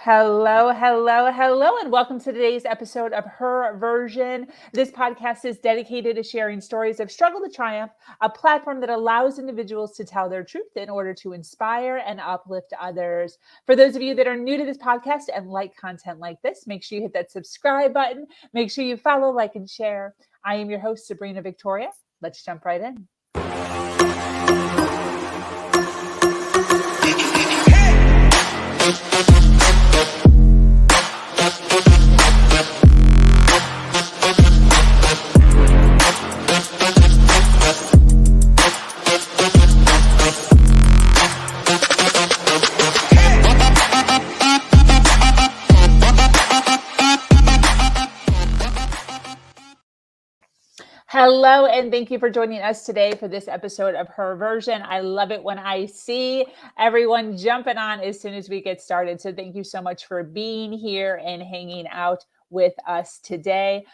Hello, hello, hello, and welcome to today's episode of Her Version. This podcast is dedicated to sharing stories of struggle to triumph, a platform that allows individuals to tell their truth in order to inspire and uplift others. For those of you that are new to this podcast and like content like this, make sure you hit that subscribe button. Make sure you follow, like, and share. I am your host, Sabrina Victoria. Let's jump right in. Hello, and thank you for joining us today for this episode of Her Version. I love it when I see everyone jumping on as soon as we get started. So thank you so much for being here and hanging out with us today.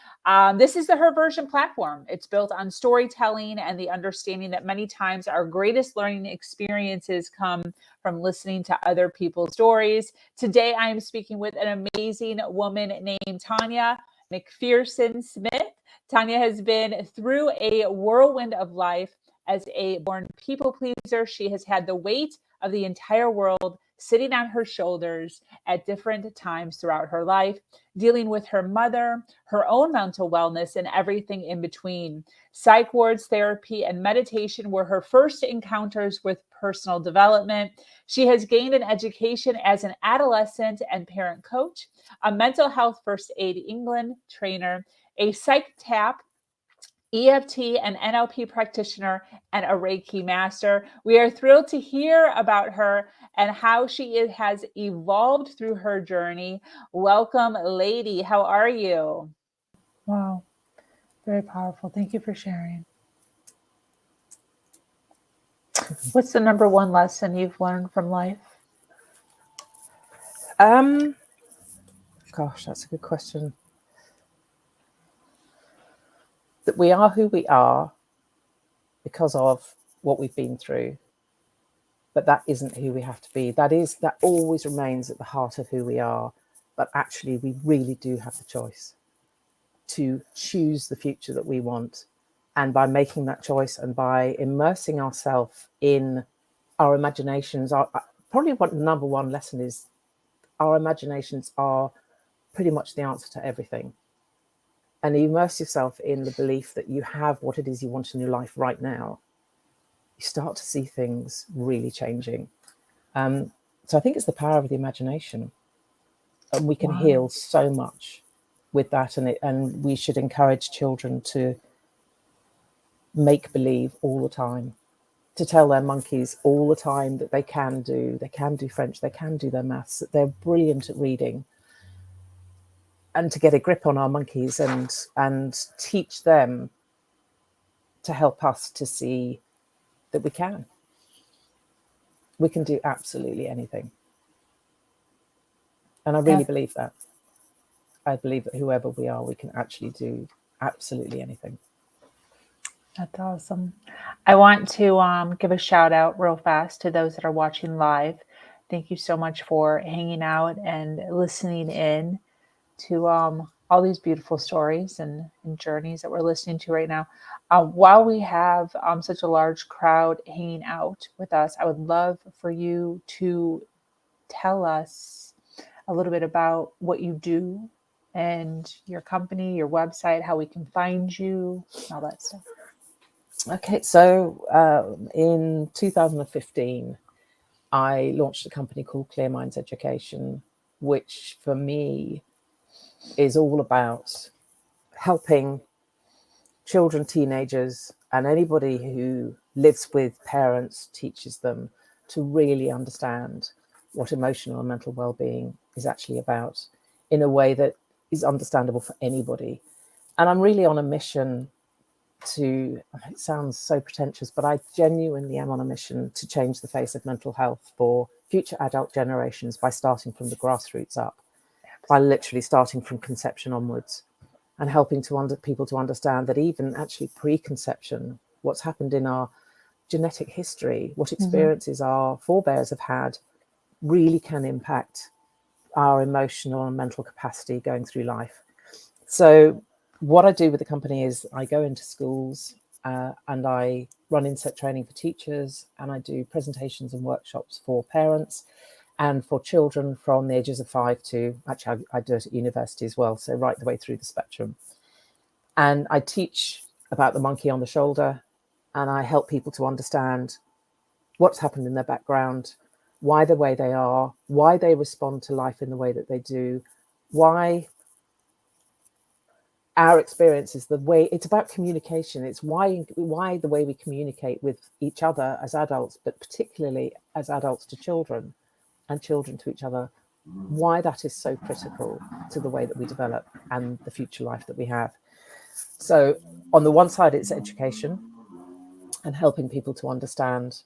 This is the Her Version platform. It's built on storytelling and the understanding that many times our greatest learning experiences come from listening to other people's stories. Today, I am speaking with an amazing woman named Tana MacPherson-Smith. Tana has been through a whirlwind of life as a born people pleaser. She has had the weight of the entire world sitting on her shoulders at different times throughout her life, dealing with her mother, her own mental wellness, and everything in between. Psych wards, therapy, and meditation were her first encounters with personal development. She has gained an education as an adolescent and parent coach, a mental health first aid England trainer, a Psych-Tap, EFT and NLP practitioner, and a Reiki Master. We are thrilled to hear about her and how she has evolved through her journey. Welcome, lady. How are you? Wow. Very powerful. Thank you for sharing. What's the number one lesson you've learned from life? Gosh, that's a good question. That we are who we are because of what we've been through, but that isn't who we have to be. That always remains at the heart of who we are, but actually we really do have the choice to choose the future that we want. And by making that choice and by immersing ourselves in our imaginations, probably what number one lesson is, our imaginations are pretty much the answer to everything. And you immerse yourself in the belief that you have what it is you want in your life right now, you start to see things really changing. So I think it's the power of the imagination. And we can heal so much with that. And we should encourage children to make believe all the time, to tell their monkeys all the time that they can do French, they can do their maths, that they're brilliant at reading. And to get a grip on our monkeys and teach them to help us to see that we can do absolutely anything. And I really believe that. I believe that whoever we are, we can actually do absolutely anything. That's awesome. I want to give a shout out real fast to those that are watching live. Thank you so much for hanging out and listening in to all these beautiful stories and journeys that we're listening to right now. While we have such a large crowd hanging out with us, I would love for you to tell us a little bit about what you do and your company, your website, how we can find you, all that stuff. Okay, so in 2015, I launched a company called Clear Minds Education, which for me is all about helping children, teenagers, and anybody who lives with parents, teaches them to really understand what emotional and mental well-being is actually about in a way that is understandable for anybody. And I'm really on a mission to, it sounds so pretentious, but I genuinely am on a mission to change the face of mental health for future adult generations by starting from the grassroots up, by literally starting from conception onwards and helping people to understand that even actually preconception, what's happened in our genetic history, what experiences our forebears have had, really can impact our emotional and mental capacity going through life. So what I do with the company is I go into schools and I run inset training for teachers, and I do presentations and workshops for parents and for children from the ages of 5 to, actually I do it at university as well, so right the way through the spectrum. And I teach about the monkey on the shoulder, and I help people to understand what's happened in their background, why the way they are, why they respond to life in the way that they do, why our experience is the way. It's about communication. It's why the way we communicate with each other as adults, but particularly as adults to children and children to each other, why that is so critical to the way that we develop and the future life that we have. So on the one side, it's education and helping people to understand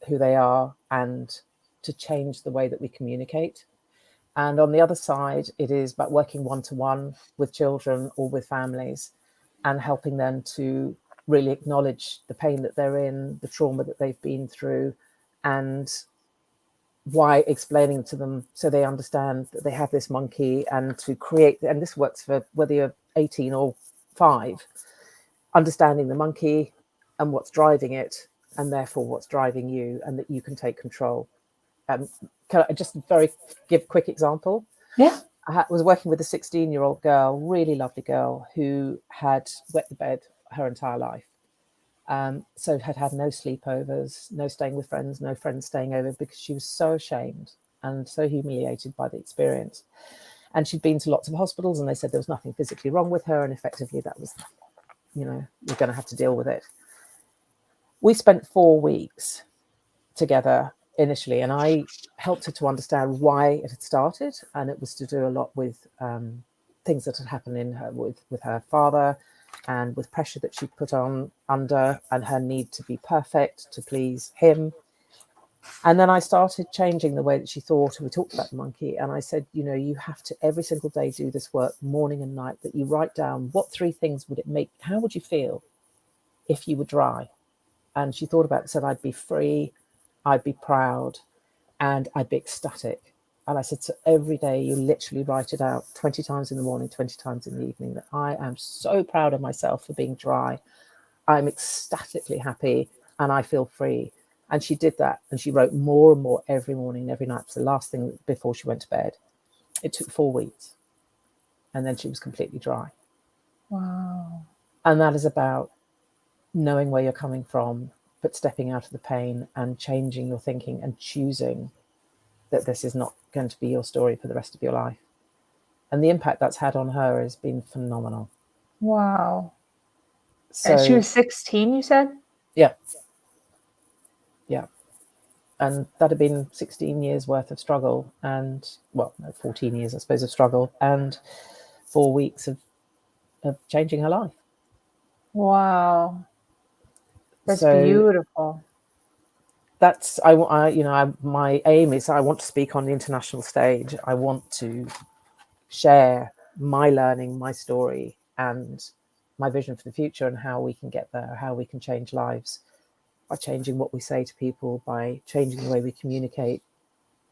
who they are and to change the way that we communicate. And on the other side, it is about working one-to-one with children or with families and helping them to really acknowledge the pain that they're in, the trauma that they've been through, and why, explaining to them so they understand that they have this monkey, and to create, and this works for whether you're 18 or 5, understanding the monkey and what's driving it, and therefore what's driving you, and that you can take control. Can I just give a quick example? Yeah. I was working with a 16-year-old girl, really lovely girl, who had wet the bed her entire life. So had no sleepovers, no staying with friends, no friends staying over, because she was so ashamed and so humiliated by the experience. And she'd been to lots of hospitals, and they said there was nothing physically wrong with her, and effectively that was, you're going to have to deal with it. We spent 4 weeks together initially, and I helped her to understand why it had started, and it was to do a lot with things that had happened in her with her father, and with pressure that she put under, and her need to be perfect to please him. And then I started changing the way that she thought, and we talked about the monkey, and I said, you have to every single day do this work, morning and night, that you write down what 3 things would it make, how would you feel if you were dry? And she thought about it, said, I'd be free, I'd be proud, and I'd be ecstatic. And I said, so every day you literally write it out 20 times in the morning, 20 times in the evening, that I am so proud of myself for being dry. I'm ecstatically happy and I feel free. And she did that. And she wrote more and more every morning and every night. It was the last thing before she went to bed. It took 4 weeks. And then she was completely dry. Wow. And that is about knowing where you're coming from, but stepping out of the pain and changing your thinking and choosing that this is not going to be your story for the rest of your life. And the impact that's had on her has been phenomenal. Wow. So And she was 16, you said? Yeah. And that had been 16 years worth of struggle, and 14 years, I suppose, of struggle, and 4 weeks of changing her life. Wow. That's beautiful. That's my aim is I want to speak on the international stage. I want to share my learning, my story, and my vision for the future, and how we can get there, how we can change lives by changing what we say to people, by changing the way we communicate,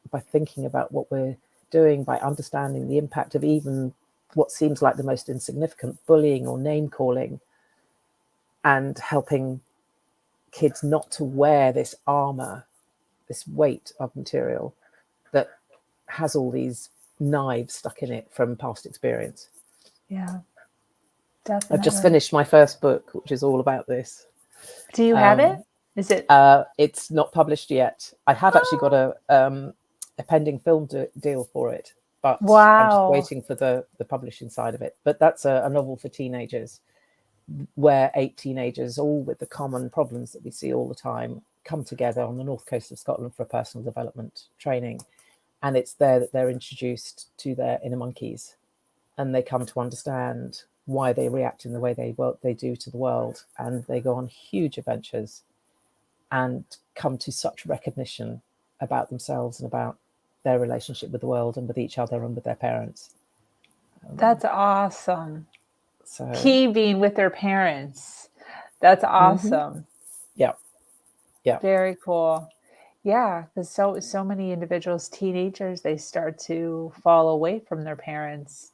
by thinking about what we're doing, by understanding the impact of even what seems like the most insignificant bullying or name calling, and helping kids not to wear this armor, this weight of material that has all these knives stuck in it from past experience. Yeah, definitely. I've just finished my first book, which is all about this. Do you have it? Is it? It's not published yet. I have actually got a pending film deal for it, but I'm just waiting for the publishing side of it. But that's a novel for teenagers, where 8 teenagers, all with the common problems that we see all the time, come together on the north coast of Scotland for a personal development training. And it's there that they're introduced to their inner monkeys, and they come to understand why they react in the way they do to the world. And they go on huge adventures and come to such recognition about themselves and about their relationship with the world and with each other and with their parents. That's awesome. So Key being with their parents. That's awesome. Yeah. Very cool. Yeah, because so many individuals, teenagers, they start to fall away from their parents,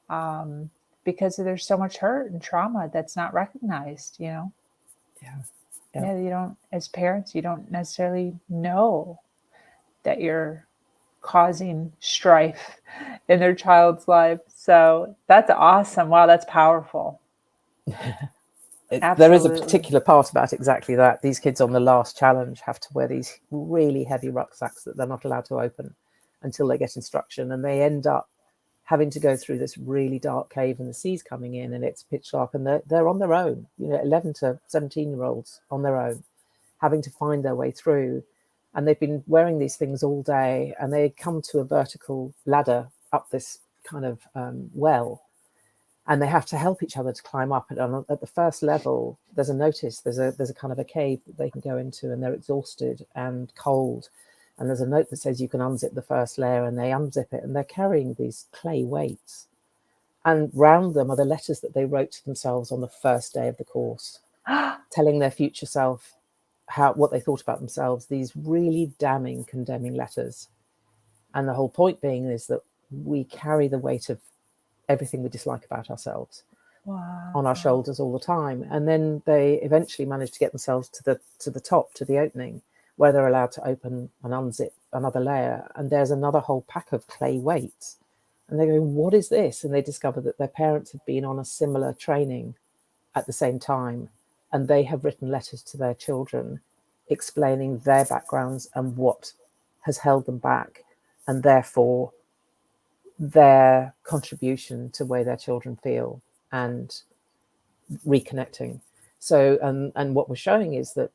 um, because there's so much hurt and trauma that's not recognized. Yeah. Yeah. Yeah, you don't, as parents, you don't necessarily know that you're causing strife in their child's life. So that's awesome. Wow, that's powerful. There is a Absolutely. particular part about exactly that. These kids on the last challenge have to wear these really heavy rucksacks that they're not allowed to open until they get instruction, and they end up having to go through this really dark cave, and the sea's coming in and it's pitch dark, and they're on their own, 11 to 17-year-olds on their own, having to find their way through. And they've been wearing these things all day, and they come to a vertical ladder up this kind of well, and they have to help each other to climb up. And at the first level, there's a notice, there's a kind of a cave that they can go into, and they're exhausted and cold. And there's a note that says you can unzip the first layer, and they unzip it, and they're carrying these clay weights. And round them are the letters that they wrote to themselves on the first day of the course, telling their future self what they thought about themselves, these really damning, condemning letters. And the whole point being is that we carry the weight of everything we dislike about ourselves on our shoulders all the time. And then they eventually manage to get themselves to the top, to the opening, where they're allowed to open and unzip another layer, and there's another whole pack of clay weights. And they go, what is this? And they discover that their parents have been on a similar training at the same time, and they have written letters to their children explaining their backgrounds and what has held them back, and therefore their contribution to the way their children feel and reconnecting. So and what we're showing is that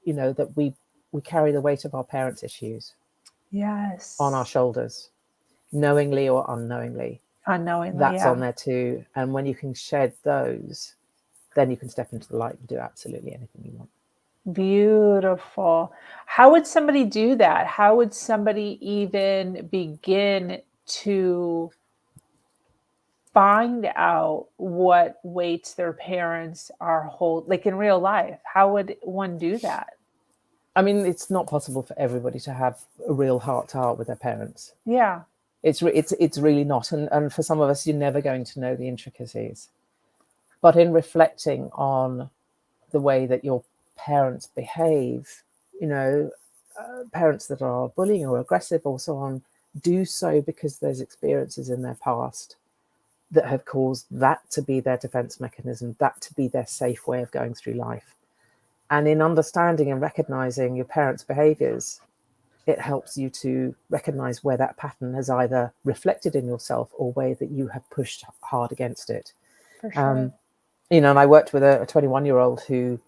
that we carry the weight of our parents' issues on our shoulders, knowingly or unknowingly. That's on there too. And when you can shed those, then you can step into the light and do absolutely anything you want. Beautiful. How would somebody do that? How would somebody even begin to find out what weights their parents are like in real life? How would one do that? I mean, it's not possible for everybody to have a real heart-to-heart with their parents. Yeah. It's really not. And for some of us, you're never going to know the intricacies. But in reflecting on the way that your parents behave, parents that are bullying or aggressive or so on, do so because there's experiences in their past that have caused that to be their defense mechanism, that to be their safe way of going through life. And in understanding and recognizing your parents' behaviors, it helps you to recognize where that pattern has either reflected in yourself or where that you have pushed hard against it. For sure. And I worked with a 21-year-old who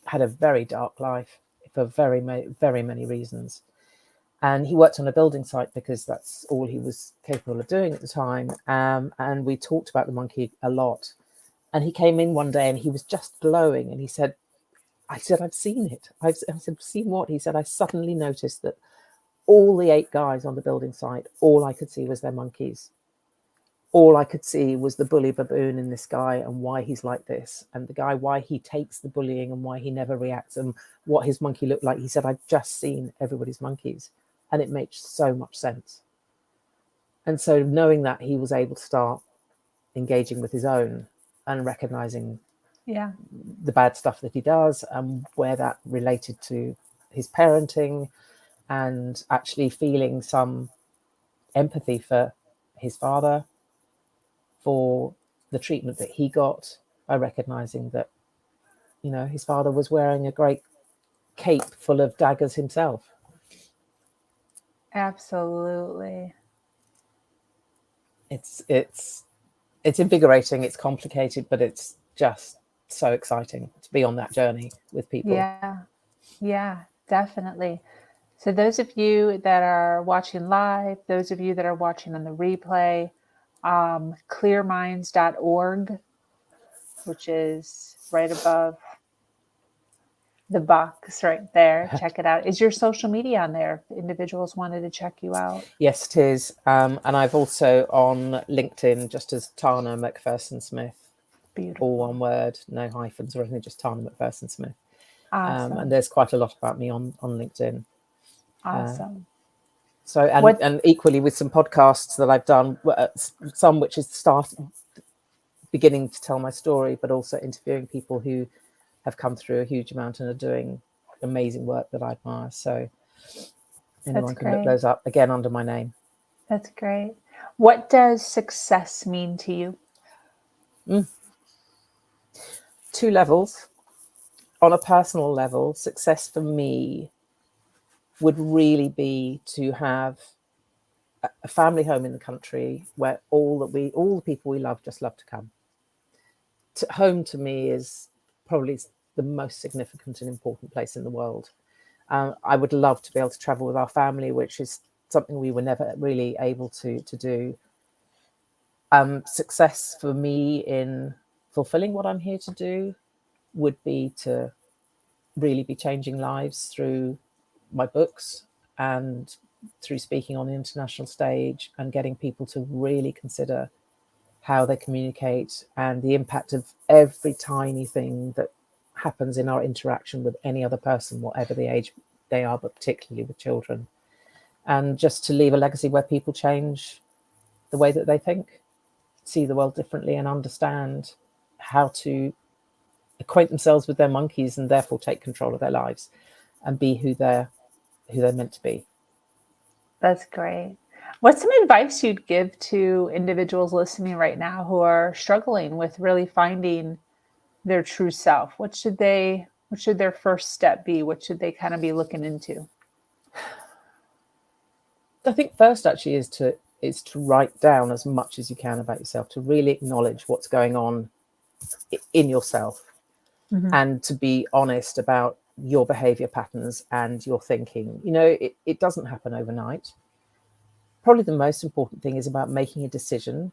had a very dark life for very, very many reasons. And he worked on a building site because that's all he was capable of doing at the time. And we talked about the monkey a lot. And he came in one day and he was just glowing. And he said, I've seen it. I said, seen what? He said, I suddenly noticed that all the 8 guys on the building site, all I could see was their monkeys. All I could see was the bully baboon in this guy and why he's like this, and the guy, why he takes the bullying and why he never reacts, and what his monkey looked like. He said, I've just seen everybody's monkeys, and it makes so much sense. And so knowing that, he was able to start engaging with his own and recognizing the bad stuff that he does and where that related to his parenting, and actually feeling some empathy for his father, for the treatment that he got, by recognizing that, his father was wearing a great cape full of daggers himself. Absolutely. It's invigorating, it's complicated, but it's just so exciting to be on that journey with people. Yeah, definitely. So those of you that are watching live, those of you that are watching on the replay, clearminds.org, which is right above the box right there. Check it out. Is your social media on there if individuals wanted to check you out? Yes, it is. And I've also on LinkedIn, just as Tana MacPherson-Smith. Beautiful. All one word, no hyphens or anything, just Tana MacPherson-Smith. Awesome. And there's quite a lot about me on LinkedIn. Awesome. So, and equally with some podcasts that I've done, some which is beginning to tell my story, but also interviewing people who have come through a huge amount and are doing amazing work that I admire. So anyone can look those up, again, under my name. That's great. What does success mean to you? 2 levels. On a personal level, success for me would really be to have a family home in the country where all the people we love just love to come. Home to me is probably the most significant and important place in the world. I would love to be able to travel with our family, which is something we were never really able to do. Success for me in fulfilling what I'm here to do would be to really be changing lives through my books and through speaking on the international stage and getting people to really consider how they communicate and the impact of every tiny thing that happens in our interaction with any other person, whatever the age they are, but particularly with children. And just to leave a legacy where people change the way that they think, see the world differently, and understand how to acquaint themselves with their monkeys and therefore take control of their lives and be who they're meant to be. That's great. What's some advice you'd give to individuals listening right now who are struggling with really finding their true self? What should their first step be? What should they kind of be looking into? I think first actually is to write down as much as you can about yourself, to really acknowledge what's going on in yourself, and to be honest about your behavior patterns and your thinking. It doesn't happen overnight. Probably the most important thing is about making a decision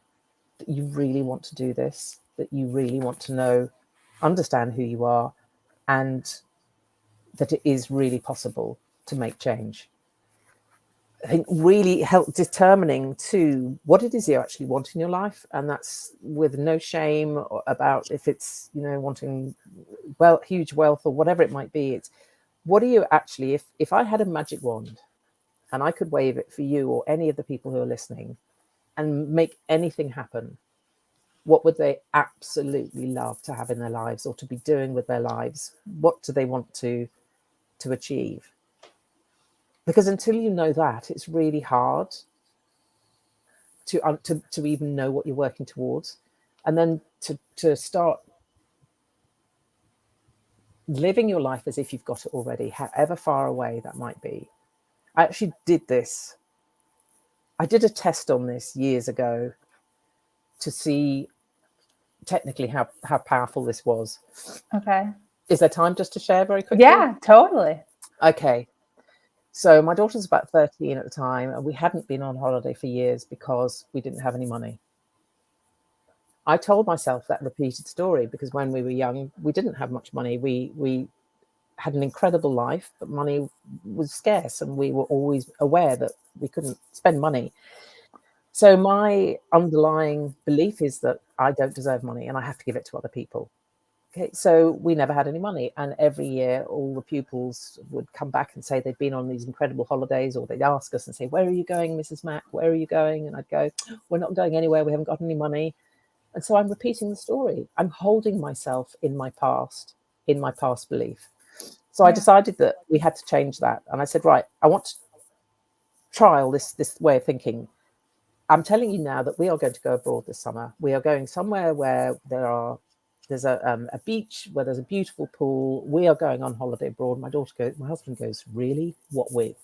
that you really want to do this, that you really want to understand who you are, and that it is really possible to make change. I think really help determining too what it is you actually want in your life, and that's with no shame about if it's wanting huge wealth or whatever it might be. It's what are you actually, if I had a magic wand and I could wave it for you or any of the people who are listening and make anything happen, what would they absolutely love to have in their lives or to be doing with their lives? What do they want to achieve? Because until you know that, it's really hard to even know what you're working towards, and then to start living your life as if you've got it already, however far away that might be. I actually did this. I did a test on this years ago to see technically how powerful this was. Okay. Is there time just to share very quickly? Yeah, totally. Okay. So my daughter was about 13 at the time, and we hadn't been on holiday for years because we didn't have any money. I told myself that repeated story because when we were young, we didn't have much money. We had an incredible life, but money was scarce, and we were always aware that we couldn't spend money. So my underlying belief is that I don't deserve money and I have to give it to other people. Okay, so we never had any money, and every year all the pupils would come back and say they'd been on these incredible holidays, or they'd ask us and say, "Where are you going, Mrs. Mac? Where are you going?" And I'd go, "We're not going anywhere. We haven't got any money." And so I'm repeating the story. I'm holding myself in my past belief. So I decided that we had to change that, and I said, right, I want to trial this way of thinking. I'm telling you now that we are going to go abroad this summer. We are going somewhere where there's a beach, where there's a beautiful pool. We are going on holiday abroad. My husband goes, really? What with?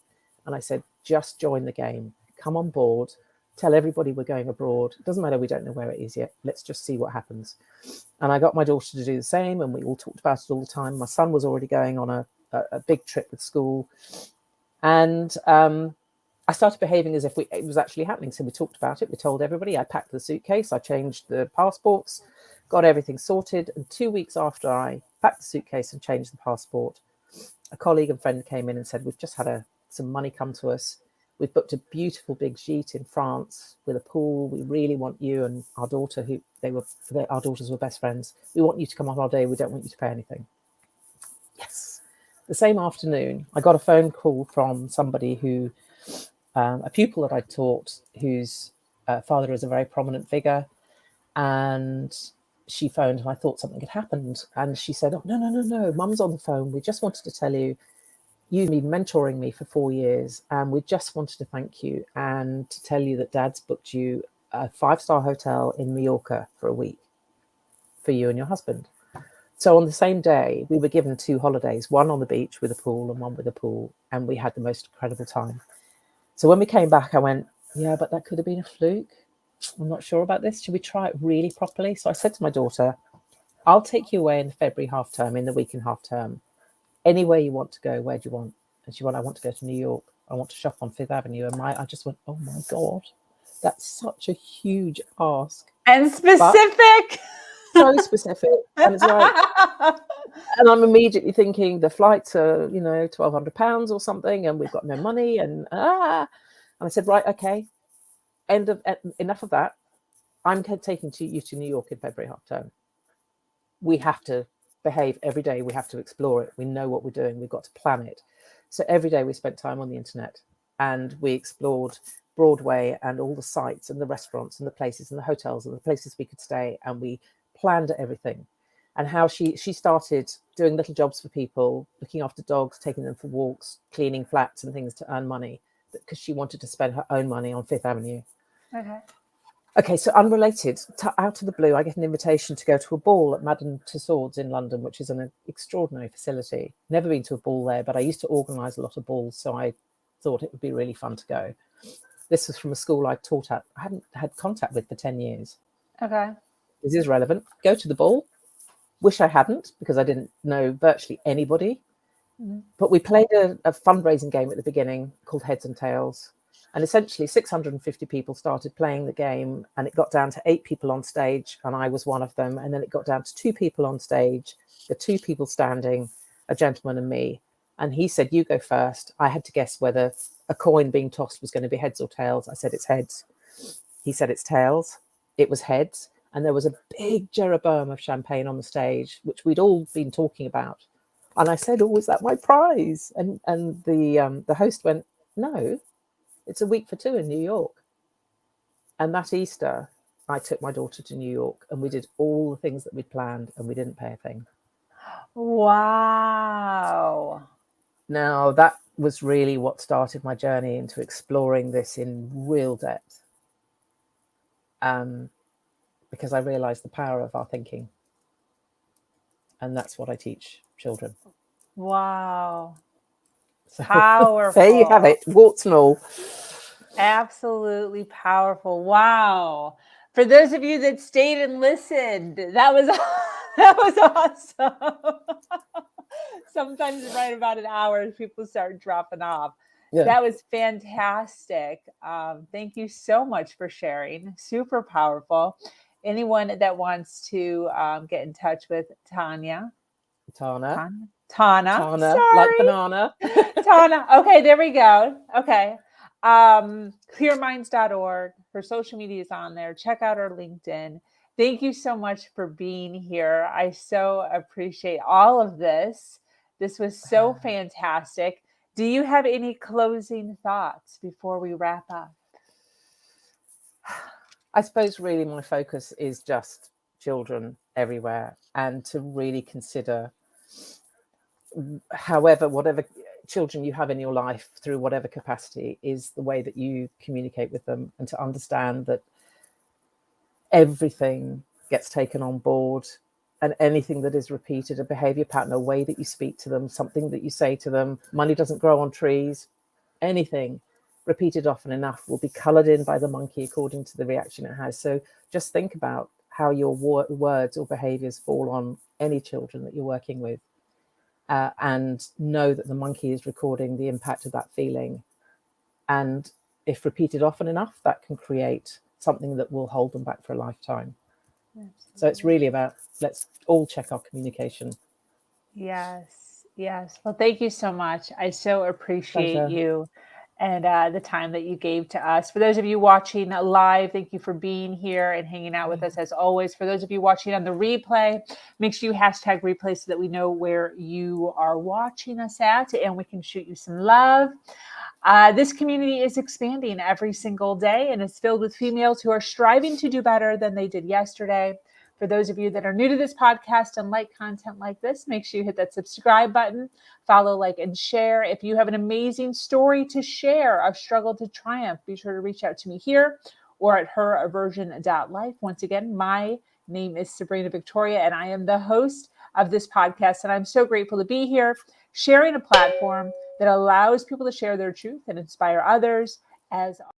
And I said, just join the game. Come on board. Tell everybody we're going abroad. It doesn't matter, we don't know where it is yet. Let's just see what happens. And I got my daughter to do the same, and we all talked about it all the time. My son was already going on a big trip with school. And I started behaving as if it was actually happening. So we talked about it. We told everybody. I packed the suitcase. I changed the passports, got everything sorted. And 2 weeks after I packed the suitcase and changed the passport, a colleague and friend came in and said, we've just had some money come to us. We've booked a beautiful big gîte in France with a pool. We really want you and our daughter, our daughters were best friends. We want you to come on holiday. We don't want you to pay anything. Yes. The same afternoon, I got a phone call from somebody who, a pupil that I taught, whose father is a very prominent figure, and she phoned and I thought something had happened. And she said, "Oh, no, Mum's on the phone. We just wanted to tell you, you've been mentoring me for 4 years, and we just wanted to thank you and to tell you that Dad's booked you a 5-star hotel in Mallorca for a week for you and your husband." So on the same day, we were given 2 holidays, one on the beach with a pool and one with a pool, and we had the most incredible time. So when we came back, I went, "Yeah, but that could have been a fluke. I'm not sure about this. Should we try it really properly?" So I said to my daughter, "I'll take you away in the February half term, in the week in half term. Anywhere you want to go, where do you want?" And she went, "I want to go to New York. I want to shop on Fifth Avenue." And I just went, "Oh my God, that's such a huge ask." And specific. So specific. And it's like, and I'm immediately thinking the flights are, £1,200 or something, and we've got no money. And I said, "Right, okay, enough of that. I'm taking you to New York in February half term. We have to behave every day. We have to explore it. We know what we're doing. We've got to plan it." So every day we spent time on the internet, and we explored Broadway and all the sites and the restaurants and the places and the hotels and the places we could stay, and we planned everything. And how she started doing little jobs for people, looking after dogs, taking them for walks, cleaning flats and things to earn money, because she wanted to spend her own money on Fifth Avenue. Okay, so unrelated, out of the blue, I get an invitation to go to a ball at Madame Tussauds in London, which is an extraordinary facility. Never been to a ball there, but I used to organise a lot of balls, so I thought it would be really fun to go. This was from a school I taught at. I hadn't had contact with for 10 years. Okay. This is relevant. Go to the ball. Wish I hadn't, because I didn't know virtually anybody. Mm-hmm. But we played a fundraising game at the beginning called Heads and Tails. And essentially 650 people started playing the game, and it got down to 8 people on stage, and I was one of them. And then it got down to 2 people on stage, the 2 people standing, a gentleman and me. And he said, "You go first." I had to guess whether a coin being tossed was going to be heads or tails. I said, "It's heads." He said, "It's tails." It was heads. And there was a big Jeroboam of champagne on the stage, which we'd all been talking about. And I said, "Oh, is that my prize?" And the host went, "No, it's a week for 2 in New York." And that Easter, I took my daughter to New York, and we did all the things that we'd planned, and we didn't pay a thing. Wow. Now, that was really what started my journey into exploring this in real depth. Because I realized the power of our thinking. And that's what I teach children. Wow. So, powerful. There you have it, warts and all. Absolutely powerful. Wow. For those of you that stayed and listened, that was awesome. Sometimes right about an hour, people start dropping off. Yeah. That was fantastic. Thank you so much for sharing. Super powerful. Anyone that wants to get in touch with Tana, like banana. Tana. Okay, there we go. Okay. Clearminds.org. Her social media is on there. Check out her LinkedIn. Thank you so much for being here. I so appreciate all of this. This was so fantastic. Do you have any closing thoughts before we wrap up? I suppose really my focus is just children everywhere, and to really consider whatever children you have in your life, through whatever capacity, is the way that you communicate with them, and to understand that everything gets taken on board, and anything that is repeated, a behavior pattern, a way that you speak to them, something that you say to them, money doesn't grow on trees, anything repeated often enough will be colored in by the monkey according to the reaction it has. So just think about how your words or behaviors fall on any children that you're working with. And know that the monkey is recording the impact of that feeling. And if repeated often enough, that can create something that will hold them back for a lifetime. Absolutely. So it's really about, let's all check our communication. Yes. Well, thank you so much. I so appreciate you and the time that you gave to us. For those of you watching live, thank you for being here and hanging out with us as always. For those of you watching on the replay, make sure you hashtag replay so that we know where you are watching us at and we can shoot you some love. This community is expanding every single day and is filled with females who are striving to do better than they did yesterday. For those of you that are new to this podcast and like content like this, make sure you hit that subscribe button, follow, like, and share. If you have an amazing story to share of struggle to triumph, be sure to reach out to me here or at heraversion.life. Once again, my name is Sabrina Victoria, and I am the host of this podcast. And I'm so grateful to be here, sharing a platform that allows people to share their truth and inspire others. As